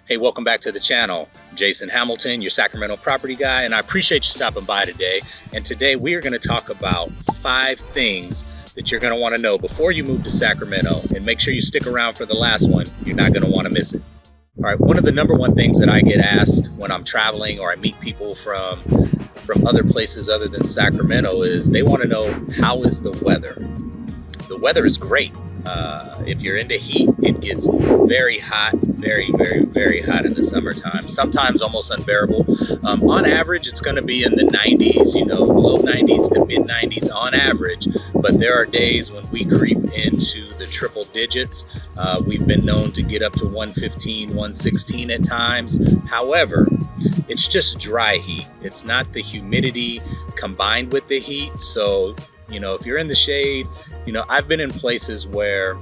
Hey, welcome back to the channel. Jason Hamilton, your Sacramento property guy, and I appreciate you stopping by today. And today we are going to talk about 5 things that you're going to want to know before you move to Sacramento, and make sure you stick around for the last one. You're not going to want to miss it. All right, one of the number one things that I get asked when I'm traveling or I meet people from other places other than Sacramento is they want to know, how is the weather? The weather is great. If you're into heat, it gets very hot, very, very, very hot in the summertime, sometimes almost unbearable. On average, it's going to be in the 90s, low 90s to mid 90s on average. But there are days when we creep into the triple digits. We've been known to get up to 115, 116 at times. However, it's just dry heat. It's not the humidity combined with the heat. So, if you're in the shade, I've been in places where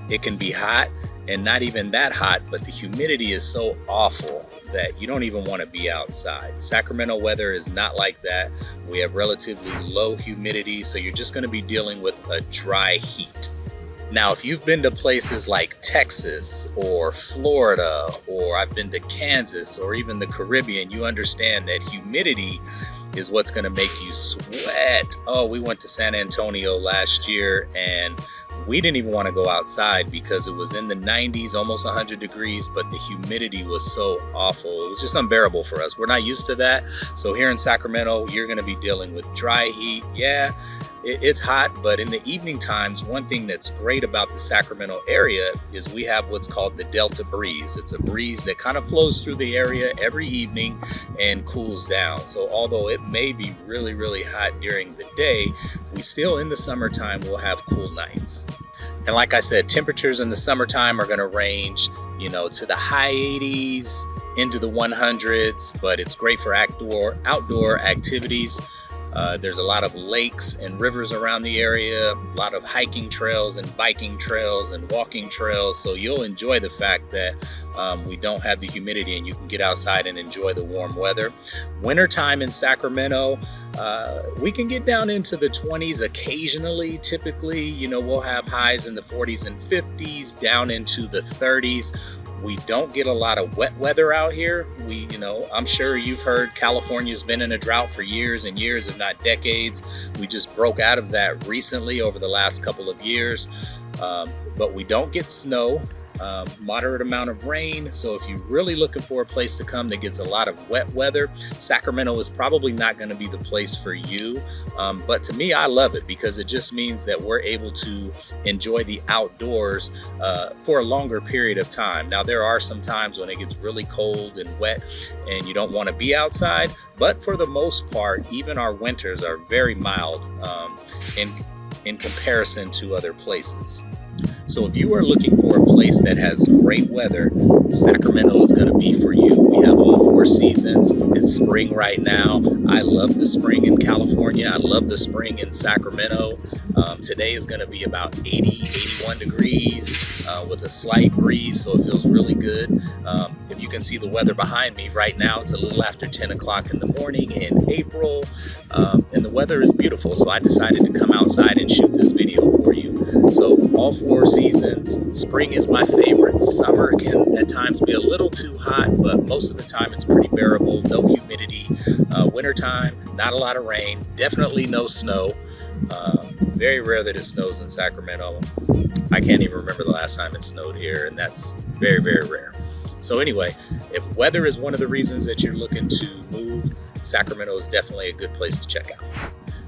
it can be hot and not even that hot, but the humidity is so awful that you don't even want to be outside. Sacramento weather is not like that. We have relatively low humidity, so you're just going to be dealing with a dry heat. Now, if you've been to places like Texas or Florida, or I've been to Kansas or even the Caribbean, you understand that humidity is what's going to make you sweat. Oh, we went to San Antonio last year and we didn't even want to go outside because it was in the 90s, almost 100 degrees, but the humidity was so awful. It was just unbearable for us. We're not used to that. So here in Sacramento, you're going to be dealing with dry heat. Yeah, it's hot, but in the evening times, one thing that's great about the Sacramento area is we have what's called the Delta breeze. It's a breeze that kind of flows through the area every evening and cools down. So although it may be really, really hot during the day, we still in the summertime will have cool nights. And like I said, temperatures in the summertime are going to range, to the high 80s into the 100s, but it's great for outdoor activities. There's a lot of lakes and rivers around the area, a lot of hiking trails and biking trails and walking trails. So you'll enjoy the fact that we don't have the humidity and you can get outside and enjoy the warm weather. Wintertime in Sacramento, we can get down into the 20s occasionally. Typically, we'll have highs in the 40s and 50s, down into the 30s. We don't get a lot of wet weather out here. I'm sure you've heard California's been in a drought for years and years, if not decades. We just broke out of that recently over the last couple of years. But we don't get snow, moderate amount of rain. So if you're really looking for a place to come that gets a lot of wet weather, Sacramento is probably not going to be the place for you. But to me, I love it because it just means that we're able to enjoy the outdoors for a longer period of time. Now, there are some times when it gets really cold and wet and you don't want to be outside, but for the most part, even our winters are very mild in comparison to other places. So if you are looking for a place that has great weather, Sacramento is going to be for you. We have all 4 seasons. It's spring right now. I love the spring in California. I love the spring in Sacramento. Today is going to be about 80, 81 degrees with a slight breeze, so it feels really good. If you can see the weather behind me right now, it's a little after 10 o'clock in the morning in April, and the weather is beautiful. So I decided to come outside and shoot this video for you. So all 4 seasons. Spring is my favorite. Summer can at times be a little too hot, but most of the time it's pretty bearable. No humidity. Wintertime, not a lot of rain. Definitely no snow. Very rare that it snows in Sacramento. I can't even remember the last time it snowed here, and that's very, very rare. So anyway, if weather is one of the reasons that you're looking to move, Sacramento is definitely a good place to check out.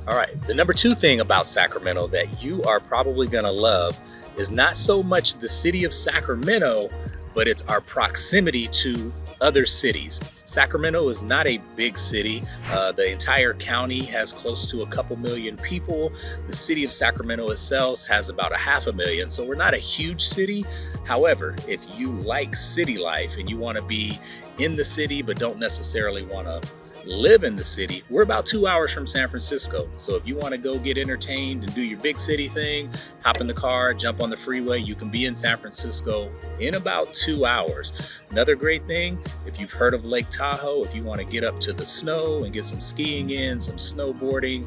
All right, the number 2 thing about Sacramento that you are probably going to love is not so much the city of Sacramento, but it's our proximity to other cities. Sacramento is not a big city. The entire county has close to a couple million people. The city of Sacramento itself has about 500,000, so we're not a huge city. However, if you like city life and you want to be in the city but don't necessarily want to live in the city, we're about 2 hours from San Francisco. So if you want to go get entertained and do your big city thing, hop in the car, jump on the freeway, you can be in San Francisco in about 2 hours. Another great thing, if you've heard of Lake Tahoe, if you want to get up to the snow and get some skiing in, some snowboarding,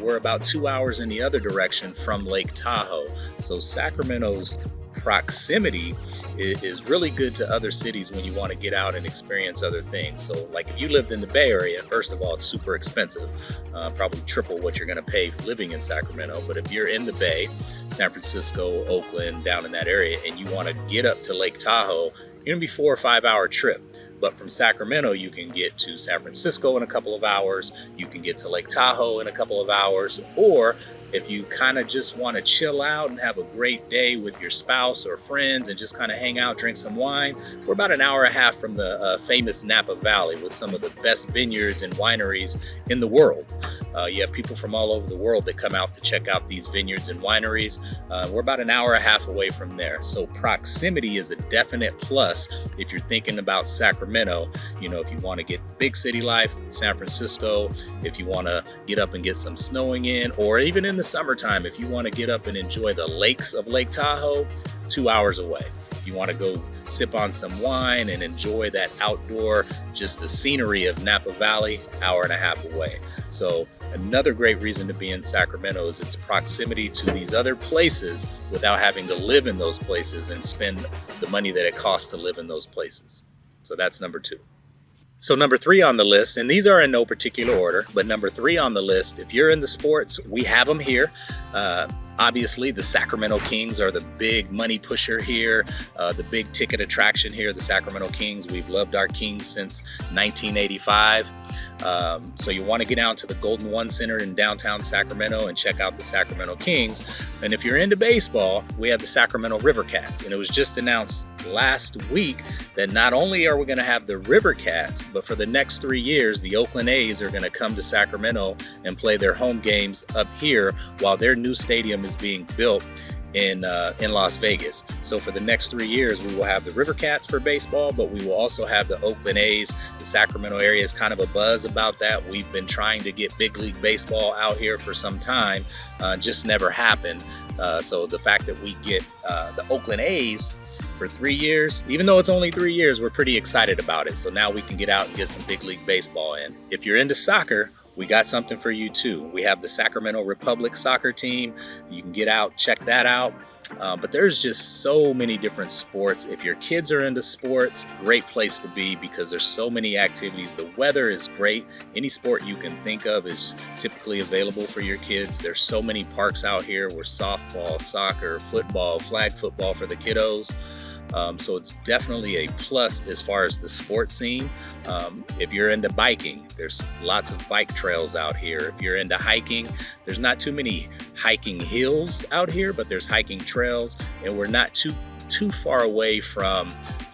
we're about 2 hours in the other direction from Lake Tahoe. So Sacramento's proximity is really good to other cities when you want to get out and experience other things. So like if you lived in the Bay Area, first of all, it's super expensive, probably triple what you're going to pay living in Sacramento. But if you're in the Bay, San Francisco, Oakland, down in that area, and you want to get up to Lake Tahoe, you're going to be 4 or 5 hour trip. But from Sacramento, you can get to San Francisco in a couple of hours. You can get to Lake Tahoe in a couple of hours. Or if you kind of just want to chill out and have a great day with your spouse or friends and just kind of hang out, drink some wine, we're about an hour and a half from the famous Napa Valley with some of the best vineyards and wineries in the world. You have people from all over the world that come out to check out these vineyards and wineries. We're about an hour and a half away from there. So proximity is a definite plus if you're thinking about Sacramento. You know, if you want to get big city life, San Francisco, if you want to get up and get some snowing in, or even in the summertime, if you want to get up and enjoy the lakes of Lake Tahoe, 2 hours away. If you want to go sip on some wine and enjoy that outdoor, just the scenery of Napa Valley, hour and a half away. So another great reason to be in Sacramento is its proximity to these other places without having to live in those places and spend the money that it costs to live in those places. So that's number 2. So number 3 on the list, and these are in no particular order, but number 3 on the list, if you're in the sports, we have them here. Obviously, the Sacramento Kings are the big money pusher here, the big ticket attraction here, the Sacramento Kings. We've loved our Kings since 1985. So you want to get down to the Golden One Center in downtown Sacramento and check out the Sacramento Kings. And if you're into baseball, we have the Sacramento River Cats. And it was just announced last week that not only are we going to have the River Cats, but for the next 3 years, the Oakland A's are going to come to Sacramento and play their home games up here while their new stadium is being built in Las Vegas. So for the next 3 years, we will have the River Cats for baseball, but we will also have the Oakland A's. The Sacramento area is kind of a buzz about that. We've been trying to get big league baseball out here for some time, just never happened. So the fact that we get the Oakland A's for 3 years, even though it's only 3 years, we're pretty excited about it. So now we can get out and get some big league baseball in. If you're into soccer, we got something for you too. We have the Sacramento Republic soccer team. You can get out, check that out. But there's just so many different sports. If your kids are into sports, great place to be because there's so many activities. The weather is great. Any sport you can think of is typically available for your kids. There's so many parks out here where softball, soccer, football, flag football for the kiddos. So it's definitely a plus as far as the sports scene. If you're into biking, there's lots of bike trails out here. If you're into hiking, there's not too many hiking hills out here, but there's hiking trails, and we're not too far away from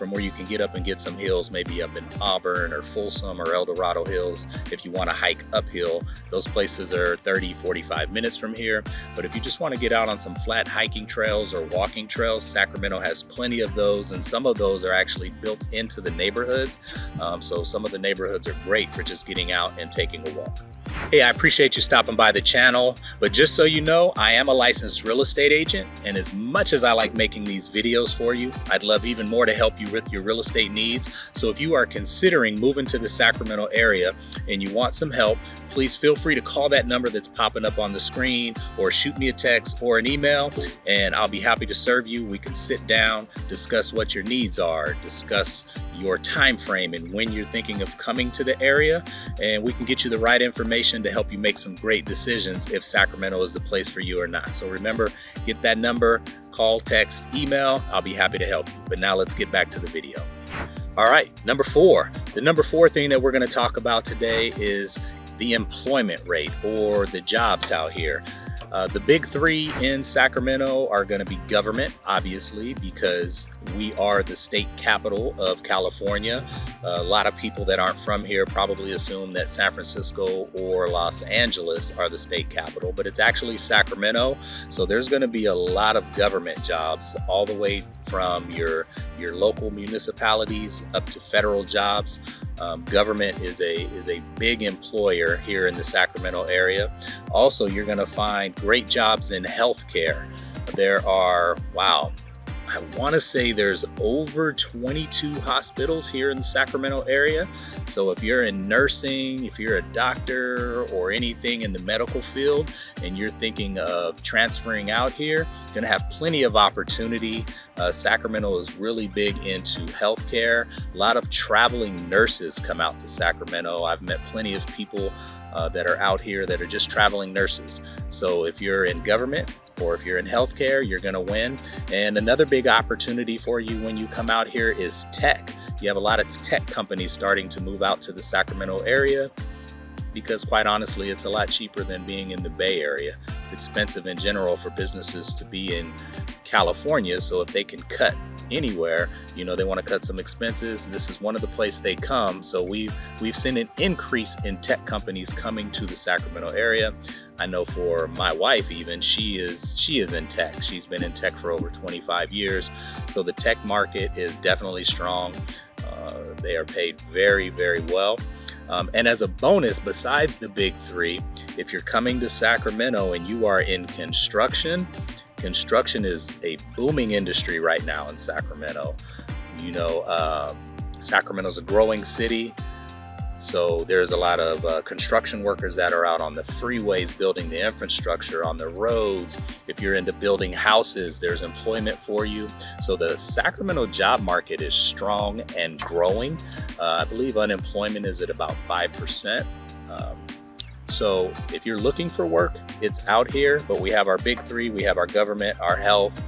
where you can get up and get some hills, maybe up in Auburn or Folsom or El Dorado Hills. If you want to hike uphill, those places are 30-45 minutes from here. But if you just want to get out on some flat hiking trails or walking trails, Sacramento has plenty of those, and some of those are actually built into the neighborhoods. So some of the neighborhoods are great for just getting out and taking a walk. Hey, I appreciate you stopping by the channel, but just so you know, I am a licensed real estate agent, and as much as I like making these videos for you, I'd love even more to help you with your real estate needs. So if you are considering moving to the Sacramento area and you want some help, please feel free to call that number that's popping up on the screen or shoot me a text or an email, and I'll be happy to serve you. We can sit down, discuss what your needs are, discuss your time frame and when you're thinking of coming to the area, and we can get you the right information to help you make some great decisions if Sacramento is the place for you or not. So remember, get that number, call, text, email. I'll be happy to help you. But now let's get back to the video. All right, number 4. The number 4 thing that we're going to talk about today is the employment rate or the jobs out here. The big 3 in Sacramento are going to be government, obviously, because we are the state capital of California. A lot of people that aren't from here probably assume that San Francisco or Los Angeles are the state capital, but it's actually Sacramento. So there's going to be a lot of government jobs all the way from your local municipalities up to federal jobs. Government is a big employer here in the Sacramento area. Also, you're going to find great jobs in healthcare. There are, wow, I want to say there's over 22 hospitals here in the Sacramento area. So if you're in nursing, if you're a doctor or anything in the medical field and you're thinking of transferring out here, you're going to have plenty of opportunity. Sacramento is really big into healthcare. A lot of traveling nurses come out to Sacramento. I've met plenty of people that are out here that are just traveling nurses. So if you're in government or if you're in healthcare, you're going to win. And another big opportunity for you when you come out here is tech. You have a lot of tech companies starting to move out to the Sacramento area because, quite honestly, it's a lot cheaper than being in the Bay Area. It's expensive in general for businesses to be in California. So if they can cut anywhere, you know, they want to cut some expenses, this is one of the places they come. So we've seen an increase in tech companies coming to the Sacramento area. I know for my wife, even she is in tech. She's been in tech for over 25 years. So the tech market is definitely strong. They are paid very, very well. And as a bonus, besides the big three, if you're coming to Sacramento and you are in construction is a booming industry right now in Sacramento. You know, Sacramento's a growing city. So there's a lot of construction workers that are out on the freeways building the infrastructure on the roads. If you're into building houses, there's employment for you. So the Sacramento job market is strong and growing. I believe unemployment is at about 5%. So if you're looking for work, it's out here, but we have our big three. We have our government, our health,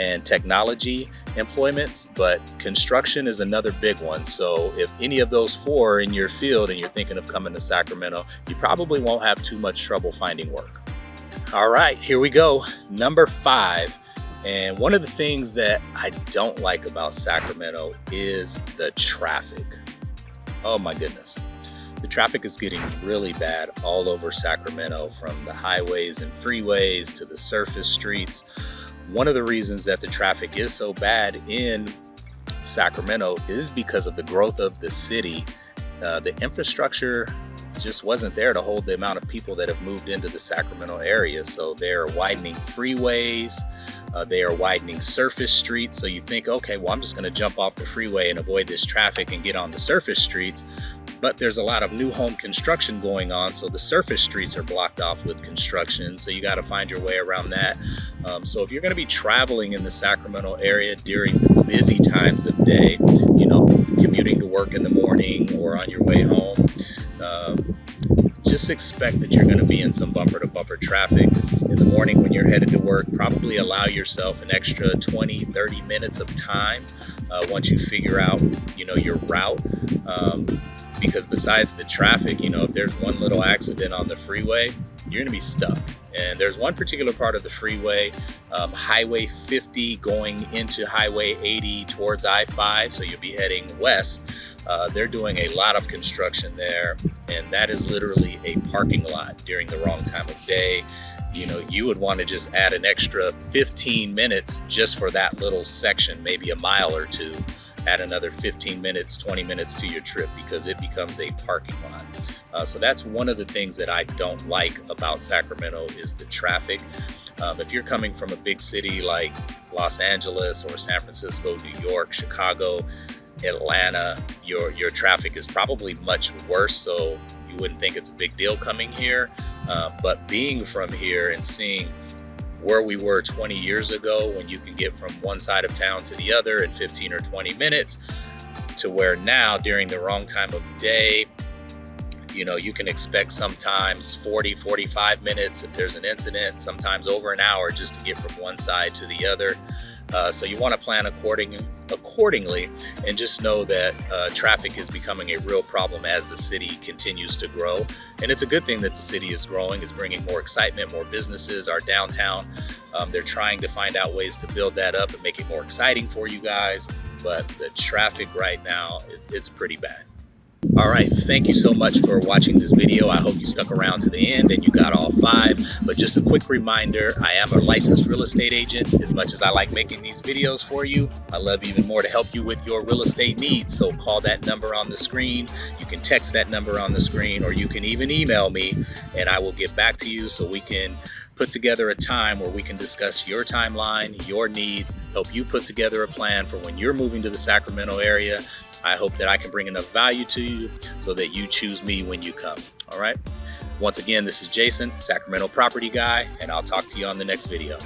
and technology employments, but construction is another big one. So if any of those four are in your field and you're thinking of coming to Sacramento, you probably won't have too much trouble finding work. All right, here we go. Number 5. And one of the things that I don't like about Sacramento is the traffic. Oh my goodness. The traffic is getting really bad all over Sacramento, from the highways and freeways to the surface streets. One of the reasons that the traffic is so bad in Sacramento is because of the growth of the city. The infrastructure just wasn't there to hold the amount of people that have moved into the Sacramento area. So they're widening freeways, they are widening surface streets. So you think, okay, well, I'm just going to jump off the freeway and avoid this traffic and get on the surface streets. But there's a lot of new home construction going on, so the surface streets are blocked off with construction, so you got to find your way around that. So if you're going to be traveling in the Sacramento area during the busy times of day, you know, commuting to work in the morning or on your way home, just expect that you're going to be in some bumper-to-bumper traffic. In the morning when you're headed to work, probably allow yourself an extra 20-30 minutes of time once you figure out, you know, your route. Because besides the traffic, you know, if there's one little accident on the freeway, you're going to be stuck. And there's one particular part of the freeway, Highway 50 going into Highway 80 towards I-5. So you'll be heading west. They're doing a lot of construction there. And that is literally a parking lot during the wrong time of day. You know, you would want to just add an extra 15 minutes just for that little section, maybe a mile or two. Add another 15 minutes, 20 minutes to your trip because it becomes a parking lot. So that's one of the things that I don't like about Sacramento is the traffic. If you're coming from a big city like Los Angeles or San Francisco, New York, Chicago, Atlanta, your traffic is probably much worse. So you wouldn't think it's a big deal coming here. But being from here and seeing where we were 20 years ago when you can get from one side of town to the other in 15 or 20 minutes to where now during the wrong time of day, you know, you can expect sometimes 40, 45 minutes if there's an incident, sometimes over an hour just to get from one side to the other. So you want to plan accordingly and just know that traffic is becoming a real problem as the city continues to grow. And it's a good thing that the city is growing. It's bringing more excitement, more businesses. Our downtown, they're trying to find out ways to build that up and make it more exciting for you guys. But the traffic right now, it's pretty bad. All right, thank you so much for watching this video. I hope you stuck around to the end and you got all 5. But just a quick reminder, I am a licensed real estate agent. As much as I like making these videos for you, I love even more to help you with your real estate needs. So call that number on the screen. You can text that number on the screen, or you can even email me and I will get back to you so we can put together a time where we can discuss your timeline, your needs, help you put together a plan for when you're moving to the Sacramento area. I hope that I can bring enough value to you so that you choose me when you come. All right. Once again, this is Jason, Sacramento Property Guy, and I'll talk to you on the next video.